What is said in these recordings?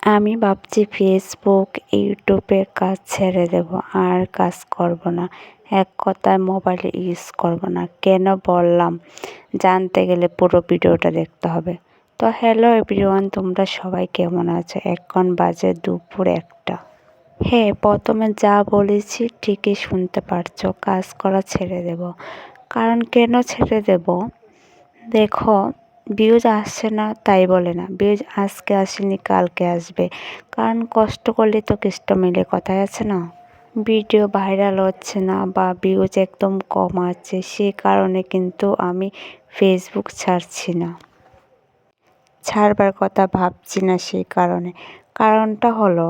আমি ভাবছি ফেসবুক, ইউটিউবের কাজ ছেড়ে দেব, আর কাজ করব না। এক কথায় মোবাইল ইউজ করব না। কেন বললাম জানতে গেলে পুরো ভিডিওটা দেখতে হবে। তো হ্যালো এভরিওয়ান, তোমরা সবাই কেমন আছো? এখন বাজে দুপুর 1টা। হ্যাঁ, প্রথমে যা বলেছি ঠিকই শুনতে পারছো, কাজ করা ছেড়ে দেব। কারণ কেন ছেড়ে দেব? দেখো, ভিউজ আসছে না তাই বলে না, ভিউজ আজকে আসেনি কালকে আসবে। কারণ কষ্ট করলে তো কেষ্ট মেলে, কথায় আছে না? ভিডিও ভাইরাল হচ্ছে না বা ভিউজ একদম কম আছে, সে কারণে কিন্তু আমি ফেসবুক ছাড়ছি না, ছাড়বার কথা ভাবছি না। সেই কারণটা হলো,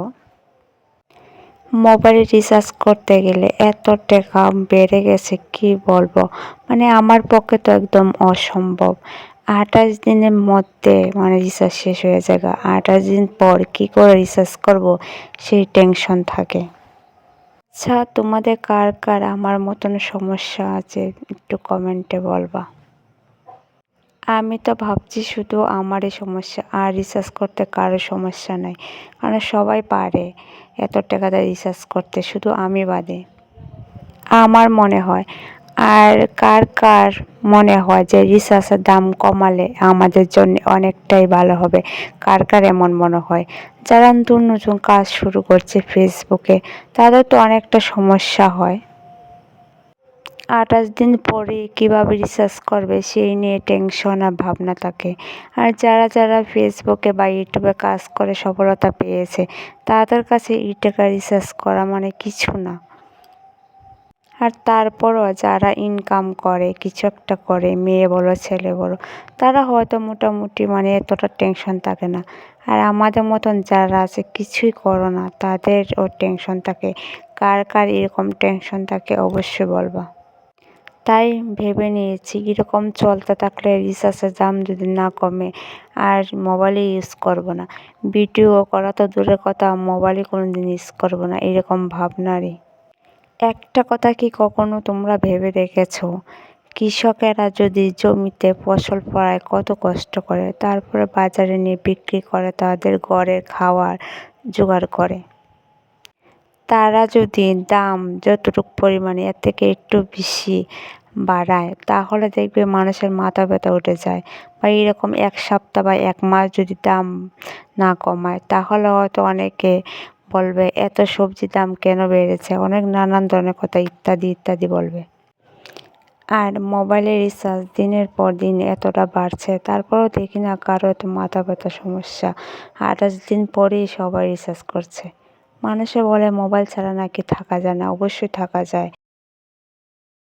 মোবাইলে রিচার্জ করতে গেলে এত টাকা বেড়ে গেছে কি বলবো। মানে আমার পক্ষে তো একদম অসম্ভব। 28 দিনের মধ্যে রিচার্জ শেষ হয়ে যায়। 28 দিন পর কী করে রিচার্জ করব, সেই টেনশন থাকে। আচ্ছা, তোমাদের কার কার আমার মতন সমস্যা আছে একটু কমেন্টে বলবা। আমি তো ভাবছি শুধু আমারই সমস্যা, আর রিচার্জ করতে কারো সমস্যা নাই। কারণ সবাই পারে এত টাকা দিয়ে রিচার্জ করতে, শুধু আমি বাদে। আমার মনে হয়, আর কার কার মনে হয় যে রিচার্জের দাম কমালে আমাদের জন্য অনেকটাই ভালো হবে? কার কার এমন মনে হয়? যারা নতুন নতুন কাজ শুরু করছে ফেসবুকে, তাদের তো অনেকটা সমস্যা হয়। 28 দিন পরে কীভাবে রিচার্জ করবে সেই নিয়ে টেনশন আর ভাবনা থাকে। আর যারা ফেসবুকে বা ইউটিউবে কাজ করে সফলতা পেয়েছে, তাদের কাছে এই টাকা রিচার্জ করা মানে কিছু না। আর তারপরও যারা ইনকাম করে, কিছু একটা করে, মেয়ে বলো ছেলে বলো, তারা হয়তো মোটামুটি এতটা টেনশন থাকে না। আর আমাদের মতন যারা আছে কিছুই করো না, তাদেরও টেনশন থাকে। কার কার এরকম টেনশন থাকে অবশ্যই বলবা। তাই ভেবে নিয়েছি, এরকম চলতে থাকলে রিচার্জের দাম যদি না কমে, আর মোবাইলে ইউজ করব না। ভিডিও করা তো দূরের কথা, মোবাইলে কোনো দিন ইউজ করব না, এরকম ভাবনারই। একটা কথা কি কখনো তোমরা ভেবে দেখেছো, কৃষকেরা যদি জমিতে ফসল ফলায় কত কষ্ট করে, তারপরে বাজারে নিয়ে বিক্রি করে তাদের ঘরের খাওয়ার জোগাড় করে। তারা যদি দাম যতটুকু পরিমাণে এর থেকে একটু বেশি বাড়ায়, তাহলে দেখবে মানুষের মাথা ব্যথা উঠে যায়। বা এরকম 1 সপ্তাহ বা 1 মাস যদি দাম না কমায়, তাহলে হয়তো অনেকে বলবে এত সবজির দাম কেন বেড়েছে, অনেক নানান ধরনের কথা ইত্যাদি ইত্যাদি বলবে। আর মোবাইলের রিচার্জ দিনের পর দিন এতটা বাড়ছে, তারপরেও দেখি না কারো এত মাথা ব্যথার সমস্যা। 28 দিন পরেই সবাই রিচার্জ করছে। মানুষে বলে মোবাইল ছাড়া নাকি থাকা যায় না, অবশ্যই থাকা যায়।